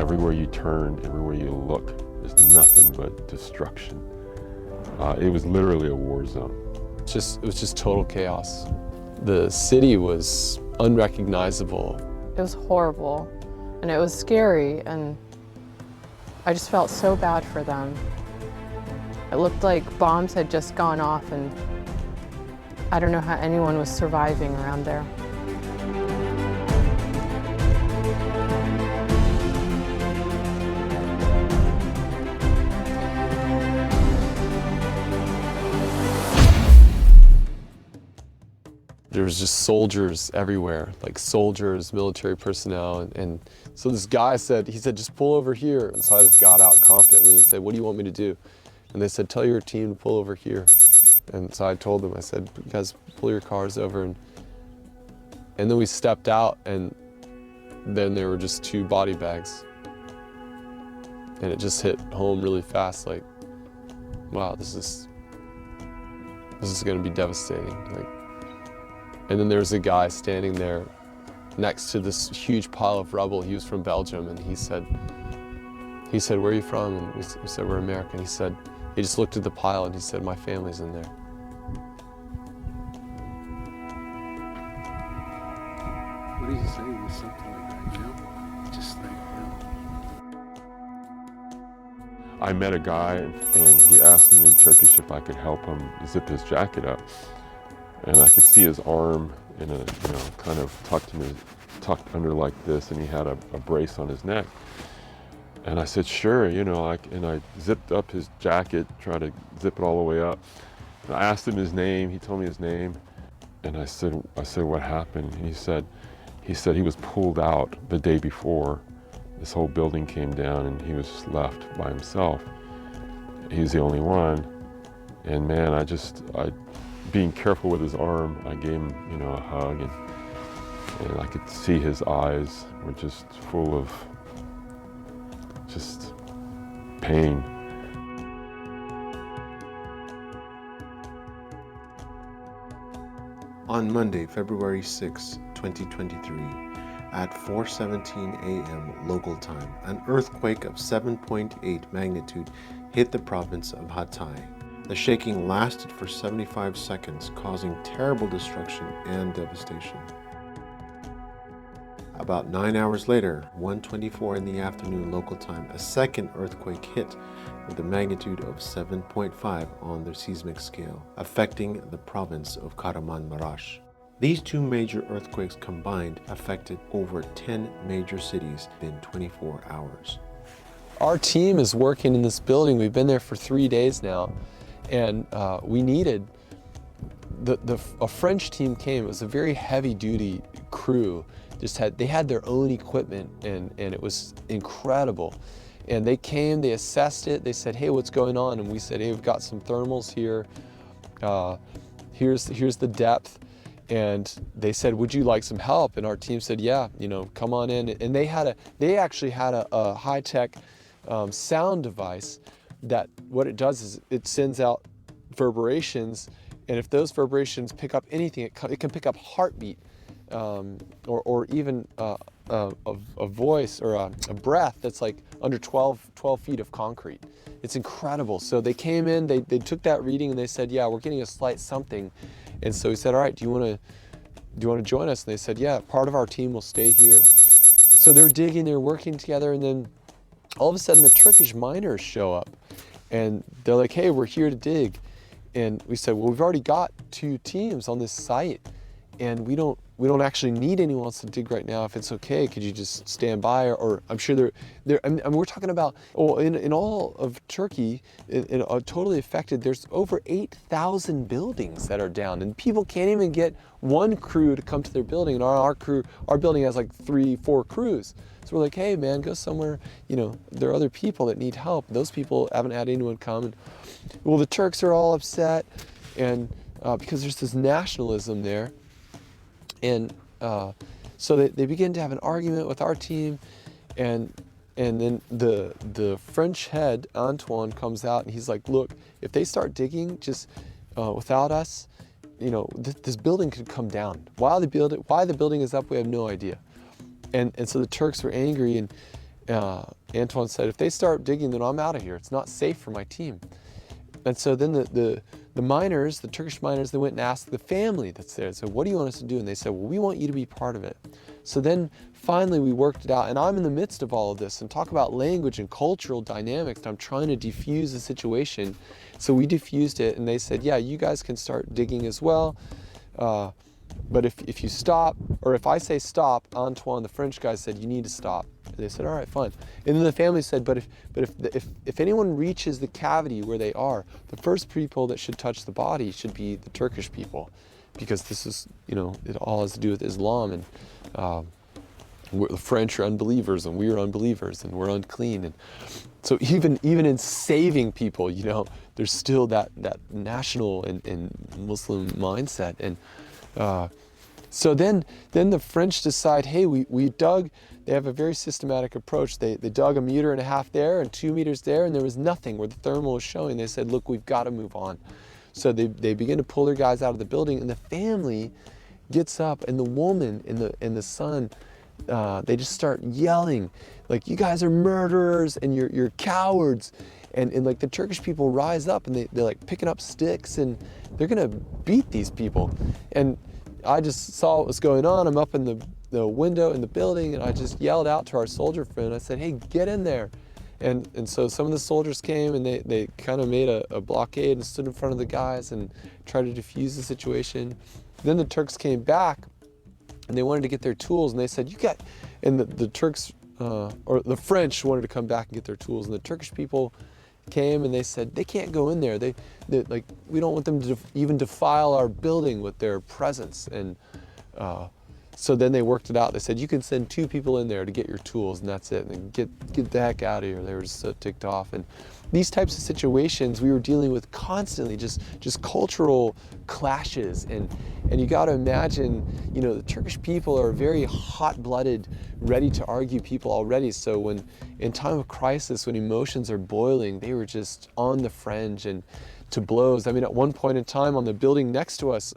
everywhere you turn, everywhere you look, there's nothing but destruction. It was literally a war zone. It was just total chaos. The city was unrecognizable. It was horrible, and it was scary, and I just felt so bad for them. It looked like bombs had just gone off, and I don't know how anyone was surviving around there. There was just soldiers everywhere, like soldiers, military personnel, and so this guy said, just pull over here. And so I just got out confidently and said, what do you want me to do? And they said, tell your team to pull over here. And so I told them, I said, you guys pull your cars over. And then we stepped out, and then there were just 2 body bags. And it just hit home really fast, like, wow, this is gonna be devastating. And then there was a guy standing there next to this huge pile of rubble. He was from Belgium, and he said, where are you from? And we said, we're American. He just looked at the pile and he said, my family's in there. What did he say? It was something like that, you know? Just like, I met a guy, and he asked me in Turkish if I could help him zip his jacket up. And I could see his arm in a, kind of tucked under like this, and he had a brace on his neck. And I said, sure, and I zipped up his jacket, tried to zip it all the way up. And I asked him his name, he told me his name. And I said, what happened? And he said he was pulled out the day before. This whole building came down, and he was just left by himself. He's the only one. And man, being careful with his arm, I gave him, a hug, and I could see his eyes were just full of just pain. On Monday, February 6, 2023, at 4:17 a.m. local time, an earthquake of 7.8 magnitude hit the province of Hatay. The shaking lasted for 75 seconds, causing terrible destruction and devastation. About 9 hours later, 1:24 in the afternoon local time, a second earthquake hit with a magnitude of 7.5 on the seismic scale, affecting the province of Kahramanmaraş. These 2 major earthquakes combined affected over 10 major cities in 24 hours. Our team is working in this building. We've been there for 3 days now. And we needed, a French team came. It was a very heavy duty crew. They had their own equipment, and it was incredible. And they came, they assessed it. They said, hey, what's going on? And we said, hey, we've got some thermals here. Here's the depth. And they said, would you like some help? And our team said, yeah, come on in. And they actually had a high-tech sound device that what it does is it sends out reverberations, and if those reverberations pick up anything, it can pick up heartbeat, or even a voice or a breath that's like under 12 feet of concrete. It's incredible. So they came in, they took that reading, and they said, yeah, we're getting a slight something. And so we said, all right, do you want to join us? And they said, yeah, part of our team will stay here. So they're digging, they're working together, and then all of a sudden the Turkish miners show up, and they're like, hey, we're here to dig. And we said, well, we've already got 2 teams on this site, and we don't actually need anyone else to dig right now. If it's okay, could you just stand by? Or I'm sure and we're talking about, in all of Turkey, totally affected, there's over 8,000 buildings that are down, and people can't even get one crew to come to their building. And our building has like 3-4 crews. So we're like, hey man, go somewhere, there are other people that need help. Those people haven't had anyone come. And, well, the Turks are all upset, and because there's this nationalism there. And so they begin to have an argument with our team, and then the French head, Antoine, comes out, and he's like, look, if they start digging just without us, this building could come down. Why the building is up, we have no idea. And so the Turks were angry, Antoine said, if they start digging, then I'm out of here. It's not safe for my team. And so then the miners, the Turkish miners, they went and asked the family that's there. So what do you want us to do? And they said, well, we want you to be part of it. So then finally we worked it out. And I'm in the midst of all of this and talk about language and cultural dynamics. And I'm trying to defuse the situation. So we diffused it and they said, yeah, you guys can start digging as well. But if you stop, or if I say stop, Antoine, the French guy, said, you need to stop. And they said, all right, fine. And then the family said, but if anyone reaches the cavity where they are, the first people that should touch the body should be the Turkish people, because this is, you know, it all has to do with Islam, and the French are unbelievers, and we are unbelievers, and we're unclean. And so even in saving people, you know, there's still that national and Muslim mindset. And so then the French decide, hey, we dug. They have a very systematic approach. They dug 1.5 meters there and 2 meters there, and there was nothing where the thermal was showing. They said, look, we've got to move on. So they begin to pull their guys out of the building, and the family gets up, and the woman and the son, they just start yelling, like, you guys are murderers and you're cowards. And like the Turkish people rise up and they're like picking up sticks and they're gonna beat these people. And I just saw what was going on. I'm up in the window in the building, and I just yelled out to our soldier friend. I said, hey, get in there. And so some of the soldiers came and they kind of made a blockade and stood in front of the guys and tried to defuse the situation. Then the Turks came back and they wanted to get their tools, and they said, and the Turks, or the French wanted to come back and get their tools, and the Turkish people came and they said, they can't go in there. They like, we don't want them to even defile our building with their presence. And so then they worked it out. They said, you can send 2 people in there to get your tools, and that's it. And get the heck out of here. They were just so ticked off. And these types of situations we were dealing with constantly, just cultural clashes. And you got to imagine, you know, the Turkish people are very hot-blooded, ready to argue people already. So when in time of crisis, when emotions are boiling, they were just on the fringe and to blows. I mean, at one point in time on the building next to us,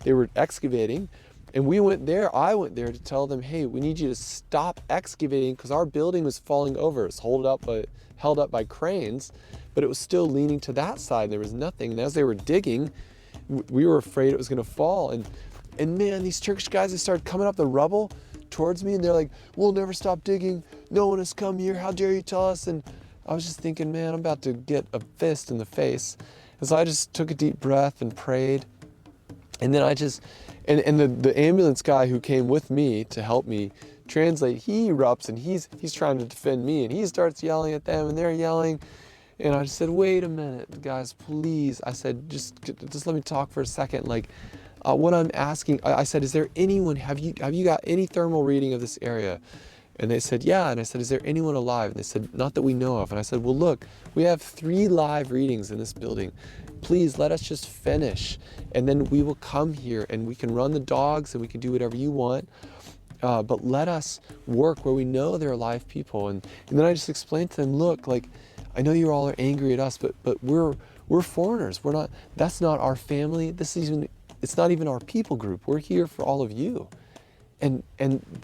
they were excavating. And I went there to tell them, hey, we need you to stop excavating because our building was falling over. It's held up by cranes, but it was still leaning to that side. There was nothing. And as they were digging, we were afraid it was going to fall. And man, these Turkish guys, they started coming up the rubble towards me, and they're like, we'll never stop digging. No one has come here. How dare you tell us? And I was just thinking, man, I'm about to get a fist in the face. And so I just took a deep breath and prayed. And then and the ambulance guy who came with me to help me translate, he erupts and he's trying to defend me, and he starts yelling at them, and they're yelling. And I just said, wait a minute, guys, please. I said, just let me talk for a second. Like, what I'm asking, I said, is there anyone, have you got any thermal reading of this area? And they said, yeah. And I said, is there anyone alive? And they said, not that we know of. And I said, well, look, we have 3 live readings in this building. Please let us just finish, and then we will come here and we can run the dogs and we can do whatever you want. But let us work where we know there are live people. And then I just explained to them, look, like, I know you all are angry at us, but we're foreigners. That's not our family. It's not even our people group. We're here for all of you. And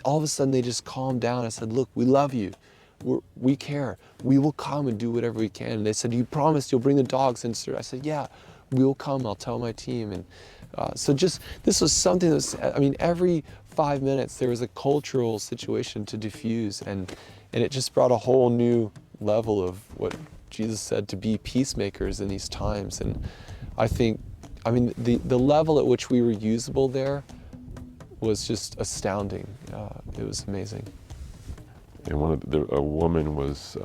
all of a sudden they just calmed down. I said, look, we love you. We care. We will come and do whatever we can. And they said, you promised you'll bring the dogs in, sir. I said, yeah, we will come. I'll tell my team. And so this was something that's, I mean, every 5 minutes there was a cultural situation to diffuse. And it just brought a whole new level of what Jesus said, to be peacemakers in these times. And I think, I mean, the level at which we were usable there was just astounding. It was amazing. And a woman was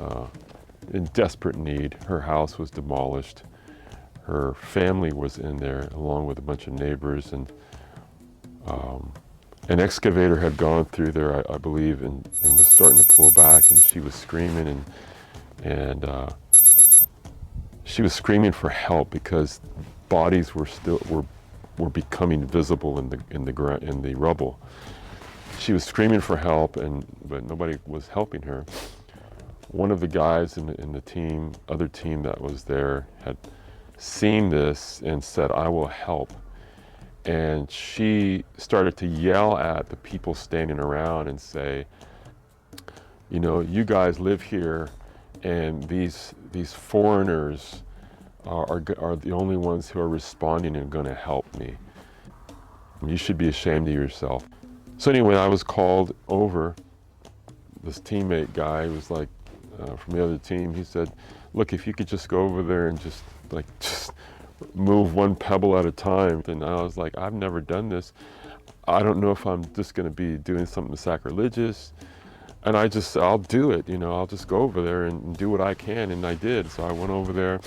in desperate need. Her house was demolished. Her family was in there along with a bunch of neighbors, and an excavator had gone through there, I believe, and was starting to pull back, and she was screaming, and she was screaming for help because bodies were becoming visible in the rubble. She was screaming for help, but nobody was helping her. One of the guys in the other team that was there had seen this and said, I will help. And she started to yell at the people standing around and say, you know, you guys live here, and these foreigners are the only ones who are responding and going to help me. You should be ashamed of yourself. So anyway, I was called over. This teammate guy was like, from the other team, he said, look, if you could just go over there and just move one pebble at a time. And I was like, I've never done this. I don't know if I'm just going to be doing something sacrilegious. And I'll do it, you know, I'll just go over there and do what I can. And I did. So I went over there,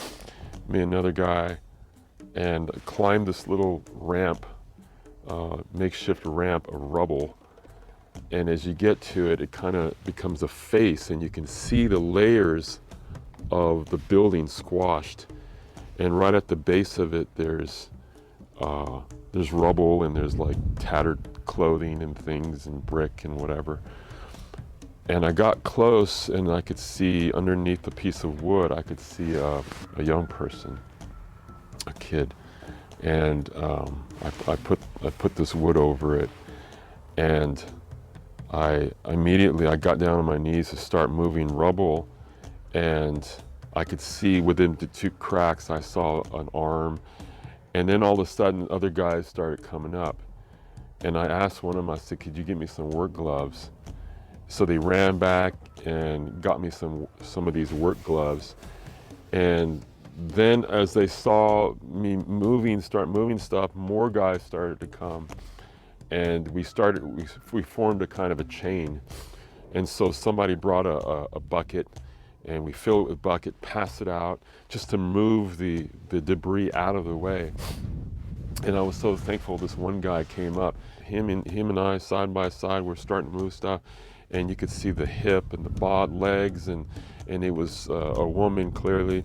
me and another guy, and climbed this little ramp, makeshift ramp of rubble. And as you get to it, it kind of becomes a face, and you can see the layers of the building squashed. And right at the base of it, there's rubble, and there's like tattered clothing and things and brick and whatever. And I got close, and I could see underneath a piece of wood, I could see a young person, a kid. And I put this wood over it, and I got down on my knees to start moving rubble, and I could see within the two cracks, I saw an arm. And then all of a sudden, other guys started coming up. And I asked one of them, I said, could you get me some work gloves? So they ran back and got me some of these work gloves. And then as they saw me start moving stuff, more guys started to come. And we formed a kind of a chain. And so somebody brought a bucket, and we filled it with bucket, passed it out, just to move the debris out of the way. And I was so thankful this one guy came up. Him and I, side by side, were starting to move stuff, and you could see the hip and the legs, and it was a woman clearly.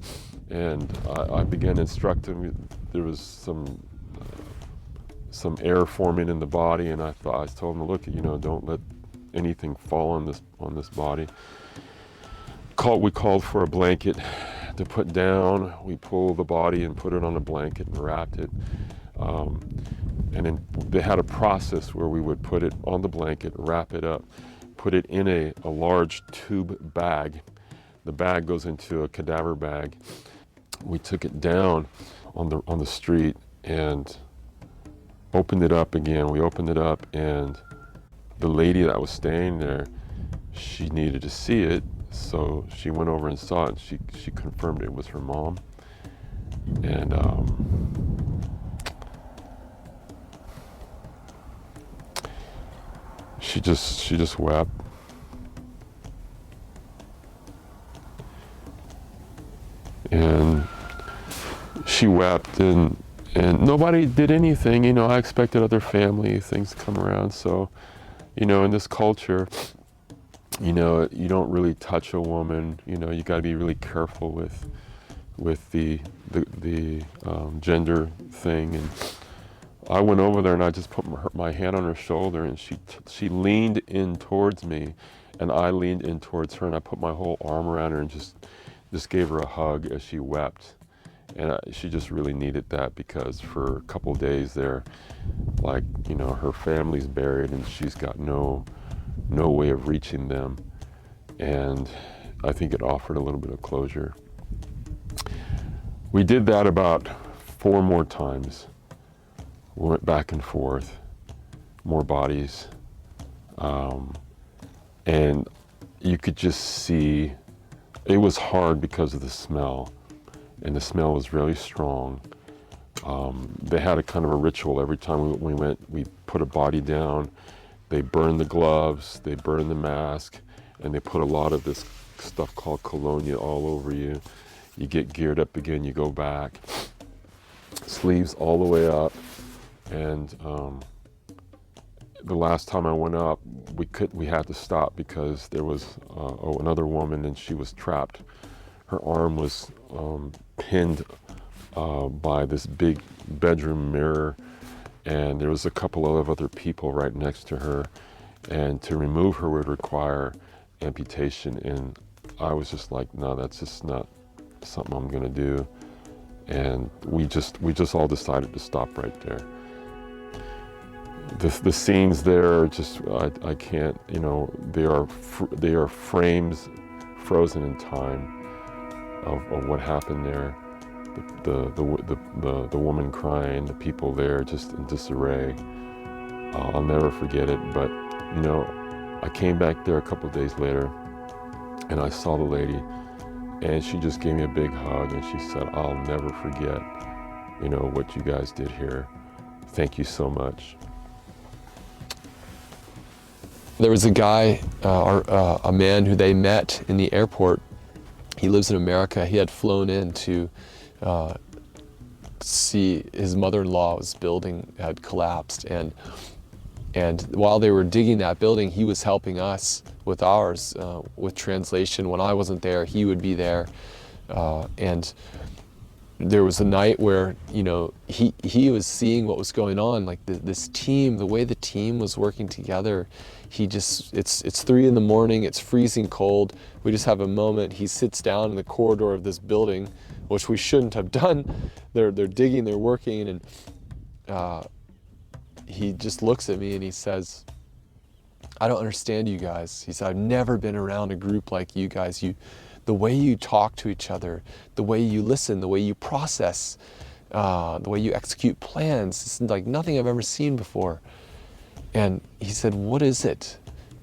And I began instructing him. There was some air forming in the body, and I told him, look, you know, don't let anything fall on this body. We called for a blanket to put down. We pulled the body and put it on a blanket and wrapped it. And then they had a process where we would put it on the blanket, wrap it up, put it in a large tube bag. The bag goes into a cadaver bag. We took it down on the street and opened it up again. We opened it up, and the lady that was staying there, she needed to see it. So she went over and saw it, and she confirmed it was her mom. And she just wept. And she wept, and nobody did anything. You know, I expected other family things to come around. So, you know, in this culture, you know, you don't really touch a woman. You know, you got to be really careful with the gender thing. And I went over there and I just put my hand on her shoulder, and she leaned in towards me, and I leaned in towards her, and I put my whole arm around her and just gave her a hug as she wept. And she just really needed that, because for a couple of days there, like, you know, her family's buried and she's got no way of reaching them. And I think it offered a little bit of closure. We did that about 4 more times. We went back and forth, more bodies. And you could just see, it was hard because of the smell. And the smell was really strong. They had a kind of a ritual every time we went. We put a body down. They burned the gloves, they burned the mask, and they put a lot of this stuff called colonia all over you. You get geared up again, you go back. Sleeves all the way up. And the last time I went up, we had to stop because there was another woman, and she was trapped. Her arm was pinned by this big bedroom mirror, and there was a couple of other people right next to her, and to remove her would require amputation. And I was just like, no, that's just not something I'm gonna do. And we just all decided to stop right there. the scenes there are just, I can't, you know, they are frames frozen in time of what happened there. The woman crying, the people there just in disarray. I'll never forget it. But you know, I came back there a couple days later, and I saw the lady, and she just gave me a big hug, and she said, "I'll never forget, you know, what you guys did here. Thank you so much." There was a guy, a man who they met in the airport. He lives in America. He had flown in to see his mother-in-law's building had collapsed, and while they were digging that building, he was helping us with ours, with translation. When I wasn't there, he would be there, and there was a night where, you know, he was seeing what was going on, like this team, the way the team was working together. He just, it's 3 in the morning, it's freezing cold. We just have a moment. He sits down in the corridor of this building, which we shouldn't have done. They're digging, they're working, and he just looks at me and he says, "I don't understand you guys." He said, "I've never been around a group like you guys. The way you talk to each other, the way you listen, the way you process, the way you execute plans, it's like nothing I've ever seen before." And he said, "What is it?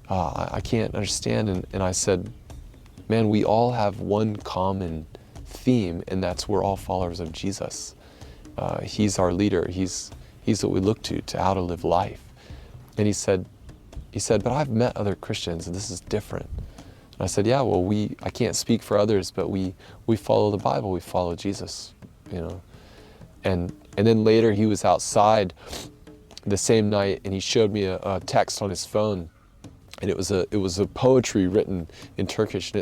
I can't understand." And I said, "Man, we all have one common theme, and that's we're all followers of Jesus. He's our leader. He's what we look to how to live life." And he said, "But I've met other Christians, and this is different." And I said, "Yeah, well, I can't speak for others, but we follow the Bible. We follow Jesus, you know." And then later he was outside the same night, and he showed me a text on his phone, and it was a poetry written in Turkish, and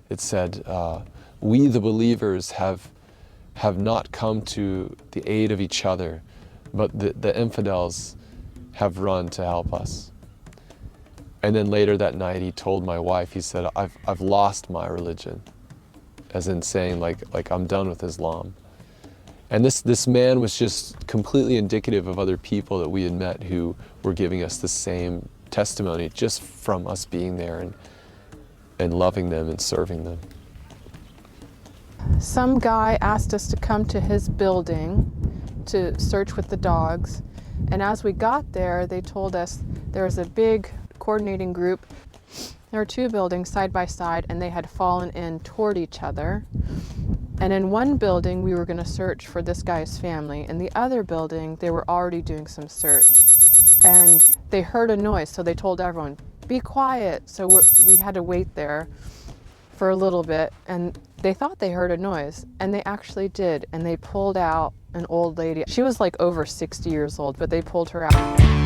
it said, "We the believers have not come to the aid of each other, but the infidels have run to help us." And then later that night, he told my wife, he said, I've lost my religion," as in saying like I'm done with Islam. And this man was just completely indicative of other people that we had met who were giving us the same testimony just from us being there and loving them and serving them. Some guy asked us to come to his building to search with the dogs. And as we got there, they told us there was a big coordinating group. There were 2 buildings side by side, and they had fallen in toward each other. And in one building, we were going to search for this guy's family. In the other building, they were already doing some search. And they heard a noise, so they told everyone, "Be quiet." So we had to wait there for a little bit, and they thought they heard a noise, and they actually did. And they pulled out an old lady. She was like over 60 years old, but they pulled her out.